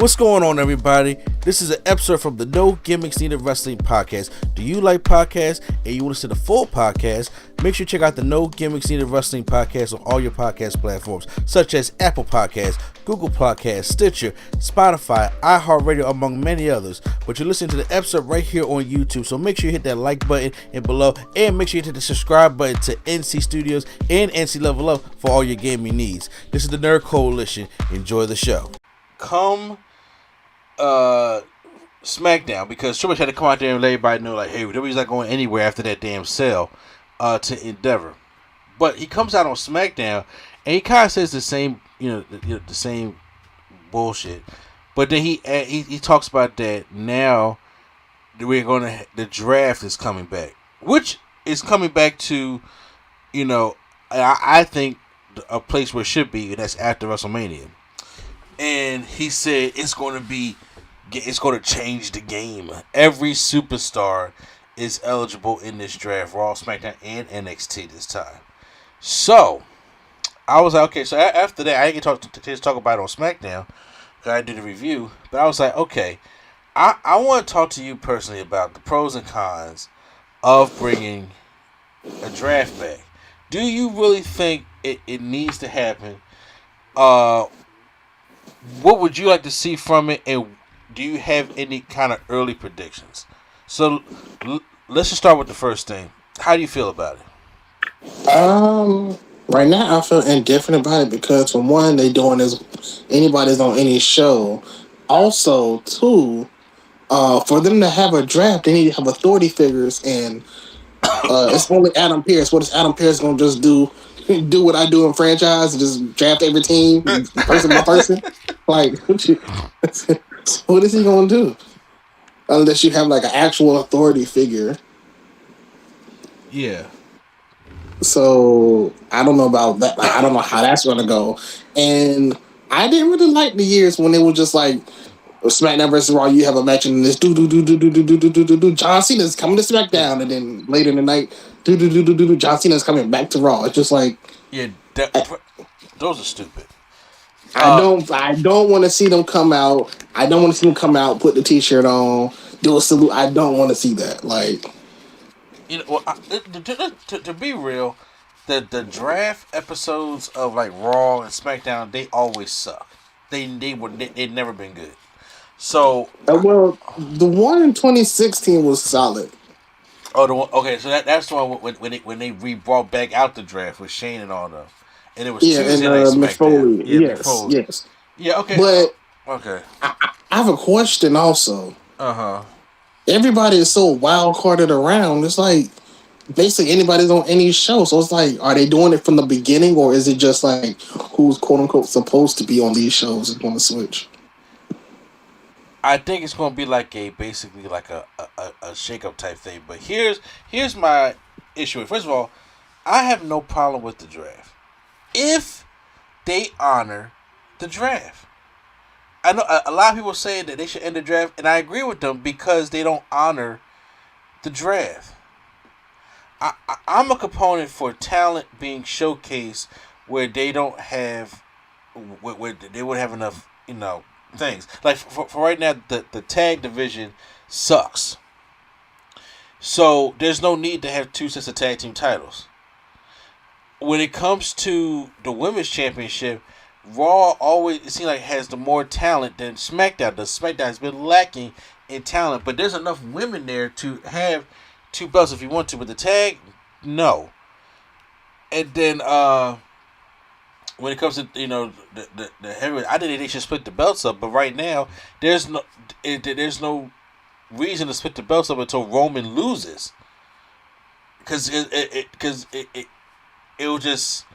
What's going on, everybody? This is an episode from the No Gimmicks Needed Wrestling podcast. Do you like podcasts and you want to see the full podcast? Make sure you check out the No Gimmicks Needed Wrestling podcast on all your podcast platforms, such as Apple Podcasts, Google Podcasts, Stitcher, Spotify, iHeartRadio, among many others. But you're listening to the episode right here on YouTube, so make sure you hit that like button and below, and make sure you hit the subscribe button to NC Studios and NC Level Up for all your gaming needs. This is the Nerd Coalition. Enjoy the show. Come Smackdown, because Triple H had to come out there and let everybody know, like, hey, WWE's not going anywhere after that damn sale to Endeavor. But he comes out on Smackdown and he kind of says the same, the same bullshit. But then he talks about that now the draft is coming back, which is coming back to, I think a place where it should be, and that's after WrestleMania. And he said it's going to change the game. Every superstar is eligible in this draft, Raw, SmackDown, and NXT this time. So I was like, okay. So after that, I didn't get to talk about it on SmackDown because I did a review. But I was like, okay, I want to talk to you personally about the pros and cons of bringing a draft back. Do you really think it needs to happen? What would you like to see from it, and do you have any kind of early predictions? So let's just start with the first thing. How do you feel about it? Right now I feel indifferent about it because, for one, they doing this anybody's on any show. Also, two, for them to have a draft, they need to have authority figures, and it's only Adam Pearce. What is Adam Pearce gonna just do? Do what I do in franchise and just draft every team person by person? Like, what is he gonna do? Unless you have like an actual authority figure. Yeah. So I don't know about that. Like, I don't know how that's gonna go. And I didn't really like the years when it was just like SmackDown versus Raw. You have a match and this John Cena's coming to SmackDown, and then later in the night, John Cena's coming back to Raw. It's just like, yeah, those are stupid. I don't want to see them come out. I don't want to see them come out, put the T-shirt on, do a salute. I don't want to see that. Like, to be real, the draft episodes of like Raw and SmackDown, they always suck. They've never been good. So well, the one in 2016 was solid. Oh, the one. Okay, so that's the one when they brought back out the draft with Shane and all them, and it was Tues and Mick Foley. Yes. Yeah. Okay. But okay, I have a question also. Uh-huh. Everybody is so wild carded around. It's like basically anybody's on any show. So it's like, are they doing it from the beginning, or is it just like who's quote unquote supposed to be on these shows is going to switch? I think it's going to be like basically like a shake-up type thing. But here's my issue. First of all, I have no problem with the draft if they honor the draft. I know a lot of people say that they should end the draft, and I agree with them because they don't honor the draft. I'm a component for talent being showcased where they don't have, where they wouldn't have enough, things. Like for right now, the tag division sucks. So there's no need to have two sets of tag team titles. When it comes to the women's championship, Raw always, it seems like, has the more talent than SmackDown does. SmackDown has been lacking in talent, but there's enough women there to have two belts if you want to. But the tag, no. And then when it comes to the heavyweight, I think they should split the belts up. But right now, there's no reason to split the belts up until Roman loses, because it will just.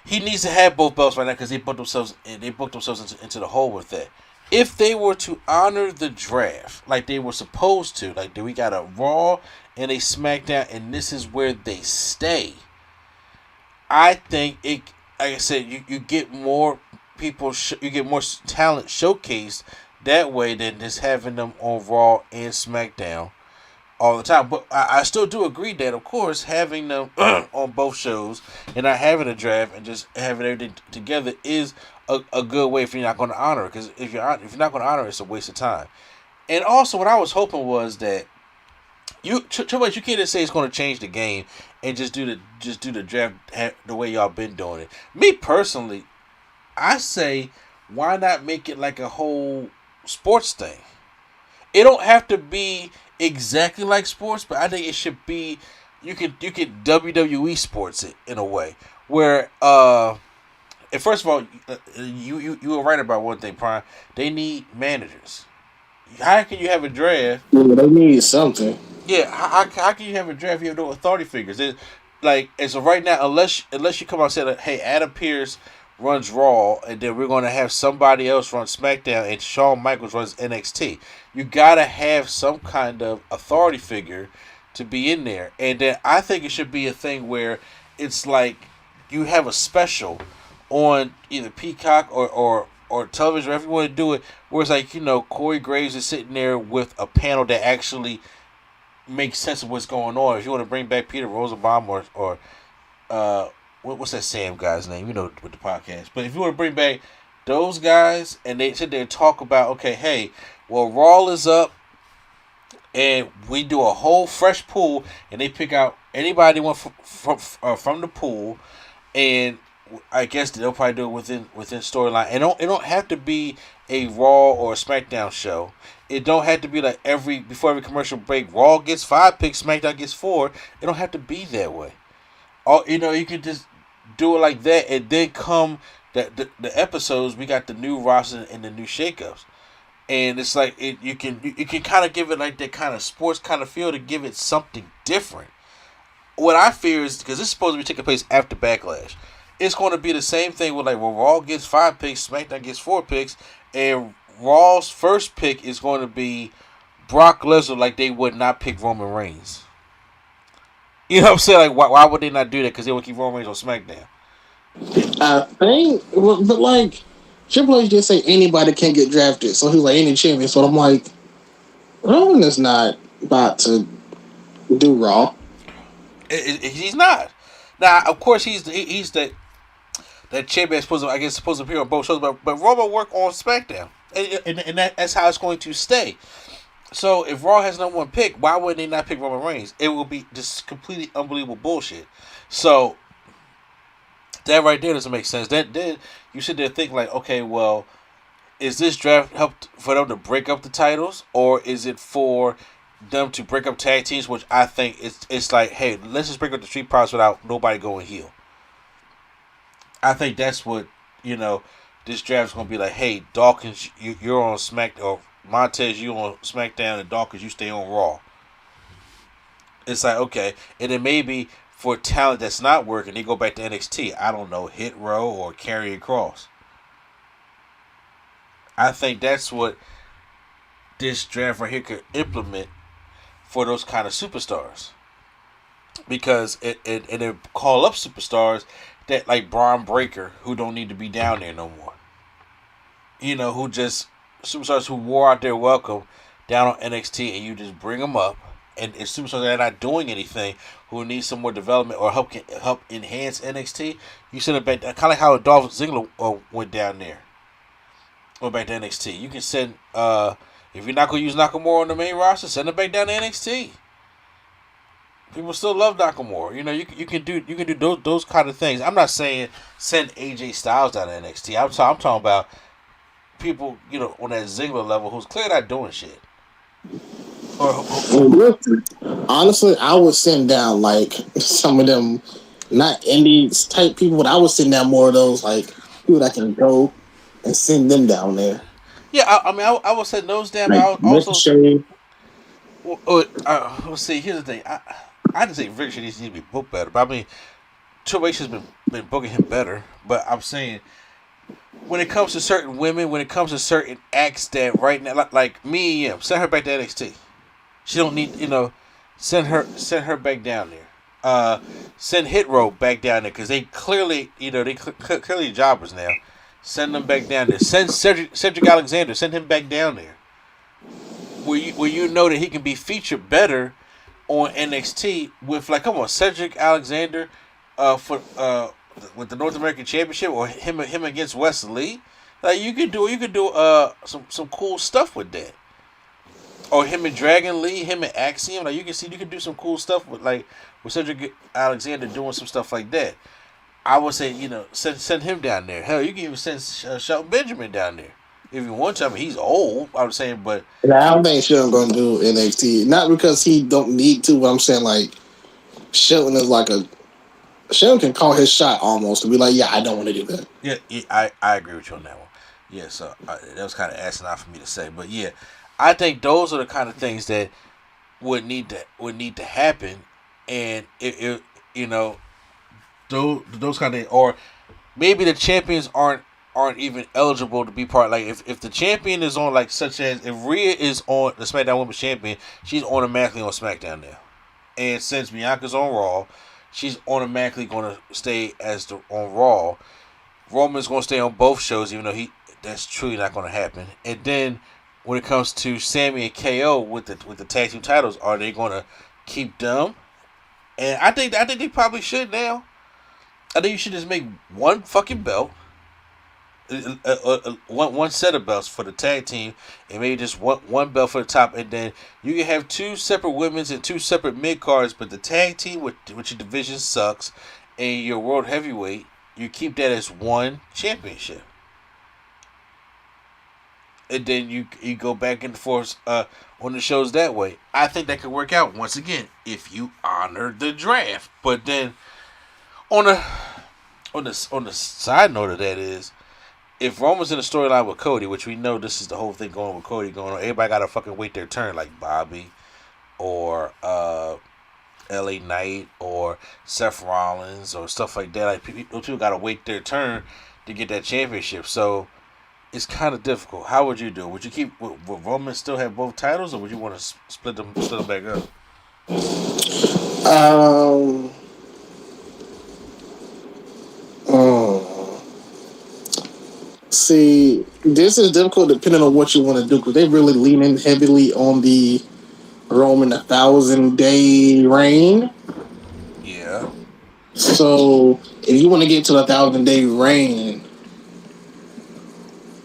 He needs to have both belts right now because they booked themselves into the hole with that. If they were to honor the draft like they were supposed to, like we got a Raw and a SmackDown, and this is where they stay, I think it. Like I said, you get more people, you get more talent showcased that way than just having them on Raw and SmackDown all the time. But I still do agree that, of course, having them on both shows and not having a draft and just having everything together is a good way if you're not going to honor it. Because if you're not going to honor it, it's a waste of time. And also, what I was hoping was that Triple H, you can't just say it's going to change the game and just do the draft the way y'all been doing it. Me personally, I say, why not make it like a whole sports thing? It don't have to be exactly like sports, but I think it should be. You could WWE sports it in a way where and first of all, you were right about one thing, Prime. They need managers. How can you have a draft? Yeah, they need something. Yeah, how can you have a draft if you have no authority figures? Like, and so right now, unless you come out and say that, hey, Adam Pearce runs Raw, and then we're going to have somebody else run SmackDown, and Shawn Michaels runs NXT. You gotta have some kind of authority figure to be in there, and then I think it should be a thing where it's like you have a special on either Peacock or television, wherever you want to do it, where it's like, Corey Graves is sitting there with a panel that actually makes sense of what's going on. If you want to bring back Peter Rosenbaum or what's that Sam guy's name? With the podcast. But if you want to bring back those guys and they sit there and talk about, okay, hey, well, Raw is up and we do a whole fresh pool and they pick out anybody they want from the pool, and I guess they'll probably do it within storyline. And it don't have to be a Raw or a SmackDown show. It don't have to be like before every commercial break, Raw gets 5 picks, SmackDown gets 4. It don't have to be that way. You can just do it like that, and then come the episodes. We got the new roster and the new shakeups, and it's like you can kind of give it like that kind of sports kind of feel to give it something different. What I fear is because this is supposed to be taking place after Backlash. It's going to be the same thing with like, well, Raw gets 5 picks, SmackDown gets 4 picks, and Raw's first pick is going to be Brock Lesnar, like they would not pick Roman Reigns. You know what I'm saying? Like, why would they not do that? Because they would keep Roman Reigns on SmackDown. I think, but like Triple H did say anybody can get drafted, so he's like any champion. So I'm like, Roman is not about to do Raw. He's not. Now, of course, he's that champion supposed to appear on both shows, but Roman work on SmackDown, and that's how it's going to stay. So if Raw has no one pick, why would they not pick Roman Reigns? It will be just completely unbelievable bullshit. So that right there doesn't make sense. Then you sit there and think like, okay, well, is this draft helped for them to break up the titles, or is it for them to break up tag teams? Which I think it's like, hey, let's just break up the Street Profits without nobody going heel. I think that's what this draft is going to be like. Hey, Dawkins, you're on SmackDown, or Montez, you on SmackDown, and Dawkins, you stay on Raw. It's like, okay, and then maybe for talent that's not working, they go back to NXT. I don't know, Hit Row or Karrion Kross. I think that's what this draft right here could implement for those kind of superstars, because it call up superstars that like Braun Breaker, who don't need to be down there no more. Who just superstars who wore out their welcome down on NXT, and you just bring them up, and it's superstars that are not doing anything, who need some more development or help enhance NXT. You send them back, kind of like how Dolph Ziggler went down there, went back to NXT. You can send if you're not gonna use Nakamura on the main roster, send him back down to NXT. People still love Nakamura. You can do those kind of things. I'm not saying send AJ Styles down to NXT. I'm talking about people, on that Ziggler level who's clearly not doing shit. Honestly, I would send down like some of them, not indies type people, but I would send down more of those like people that can go and send them down there. Yeah, I would send those down. Like, I would also. Ricochet. Let's see. Here's the thing. I didn't say Ricochet needs to be booked better, but I mean, Triple H has been booking him better. But I'm saying, when it comes to certain women, when it comes to certain acts that right now, like me, send her back to NXT. She don't need, send her back down there. Send Hit Row back down there because they clearly, clearly jobbers now. Send them back down there. Send Cedric Alexander. Send him back down there. Where you know that he can be featured better on NXT with, like, come on, Cedric Alexander for with the North American Championship, or him against Wesley. Like you could do some cool stuff with that. Or him and Dragon Lee, him and Axiom. Like you can do some cool stuff with Cedric Alexander doing some stuff like that. I would say send him down there. Hell, you can even send Shelton Benjamin down there if you want to. I mean, he's old. I was saying, but And I don't think Shelton gonna do NXT. Not because he don't need to, but I'm saying like Shelton is like a Shelton can call his shot almost to be like, yeah, I don't want to do that. yeah, I agree with you on that one. Yeah, so that was kind of asinine for me to say, but yeah, I think those are the kind of things that would need to happen, and it those kind of, or maybe the champions aren't even eligible to be part. Like if the champion is on, like, such as if Rhea is on the SmackDown Women's Champion, she's automatically on SmackDown now. And since Bianca's on Raw, she's automatically going to stay on Raw. Roman's going to stay on both shows, even though that's truly not going to happen. And then when it comes to Sammy and KO with the tag team titles, are they going to keep them? And I think they probably should now. I think you should just make one fucking belt, one set of belts for the tag team, and maybe just one belt for the top, and then you can have two separate women's and two separate mid cards. But the tag team with your division sucks, and your world heavyweight, you keep that as one championship, and then you go back and forth on the shows that way. I think that could work out once again if you honor the draft. But then on the side note of that is, if Roman's in a storyline with Cody, which we know this is the whole thing going with Cody going on, everybody got to fucking wait their turn, like Bobby or LA Knight or Seth Rollins or stuff like that. Like those people got to wait their turn to get that championship. So it's kind of difficult. How would you do it? Would you would Roman still have both titles, or would you want to split them back up? Um. See, this is difficult depending on what you want to do, because they really lean in heavily on the Roman 1,000-day reign. Yeah. So if you want to get to the 1,000-day reign,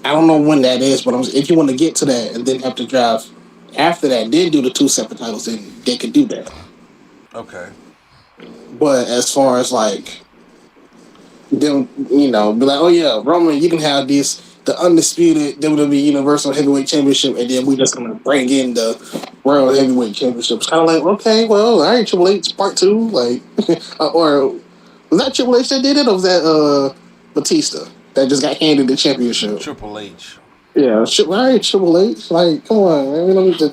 I don't know when that is, but if you want to get to that and then have to drive after that, then do the two separate titles, then they could do that. Okay. But as far as like them, be like, oh yeah, Roman, you can have the undisputed WWE Universal Heavyweight Championship, and then we just gonna bring in the World Heavyweight Championship. It's kind of like, okay, well, all right, Triple H Part 2, like, or was that Triple H that did it, or was that Batista that just got handed the championship? Triple H. Yeah, all right, Triple H, like, come on, man, we don't need to.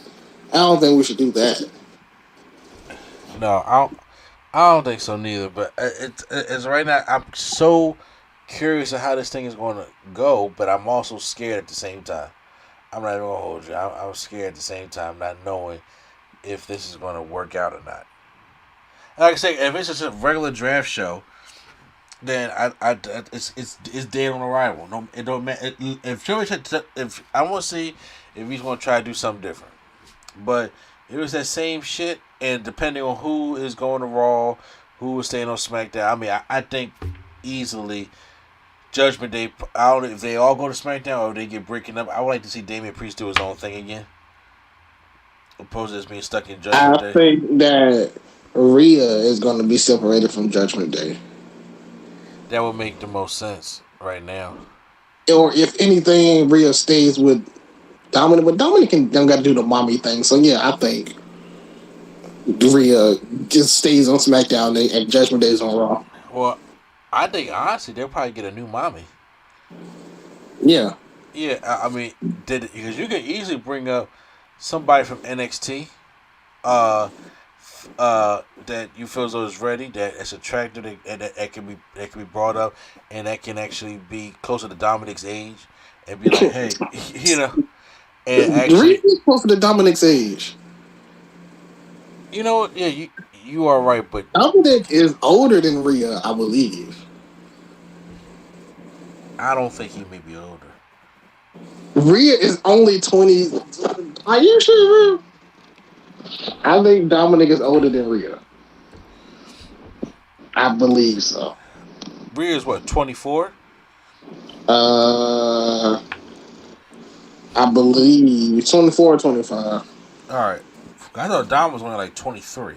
I don't think we should do that. No, I don't think so neither. But it's right now. I'm so curious of how this thing is going to go, but I'm also scared at the same time. I'm not even gonna hold you. I'm scared at the same time, not knowing if this is going to work out or not. Like I say, if it's just a regular draft show, then it's dead on arrival. No, it don't matter. If I want to see if he's going to try to do something different, but it was that same shit, and depending on who is going to Raw, who is staying on SmackDown. I mean, I think easily Judgment Day. I don't know if they all go to SmackDown or if they get breaking up. I would like to see Damian Priest do his own thing again, opposed to just being stuck in Judgment Day. I think that Rhea is going to be separated from Judgment Day. That would make the most sense right now. Or if anything, Rhea stays with Dominic, but Dominic don't got to do the mommy thing. So yeah, I think Rhea just stays on SmackDown and Judgment Day is on Raw. Well, I think honestly they'll probably get a new mommy. Yeah. Yeah, I mean, because you can easily bring up somebody from NXT, that you feel as though is ready, that is attractive, and that can be brought up, and that can actually be closer to Dominic's age, and be like, hey, and actually, Rhea's closer to Dominic's age. You know what? Yeah, you are right, but Dominic is older than Rhea, I believe. I don't think he may be older. Rhea is only 20. Are you sure, Rhea? I think Dominic is older than Rhea. I believe so. Rhea's what, 24? Uh, I believe 24 or 25. All right. I thought Dom was only like 23.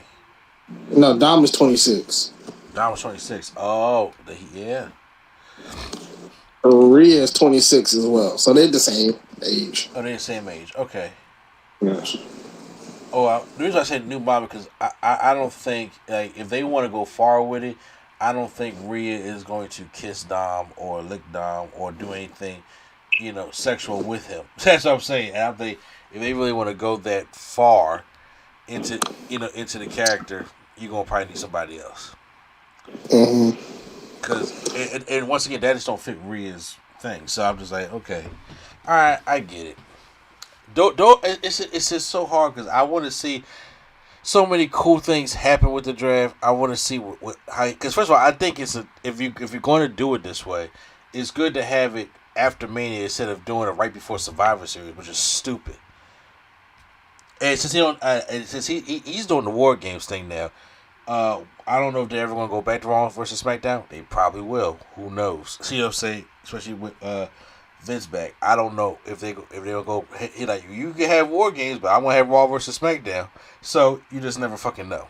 No, Dom is 26. Dom was 26. Oh, yeah. Rhea is 26 as well. So they're the same age. Oh, they're the same age. Okay. Yes. Oh, the reason I said new mom because I don't think like if they want to go far with it, I don't think Rhea is going to kiss Dom or lick Dom or do anything, sexual with him. That's what I'm saying. And I think if they really want to go that far into into the character, you're gonna probably need somebody else. Mm-hmm. Because and once again, that just don't fit Rhea's thing. So I'm just like, okay, all right, I get it. Don't it's just so hard because I want to see so many cool things happen with the draft. I want to see what how because first of all, I think if you're going to do it this way, it's good to have it after Mania instead of doing it right before Survivor Series, which is stupid. And since he's doing the War Games thing now, I don't know if they're ever going to go back to Raw versus SmackDown. They probably will. Who knows? See what I'm saying? Especially with Vince back. I don't know if they'll go. He like you can have War Games, but I'm gonna have Raw versus SmackDown. So you just never fucking know.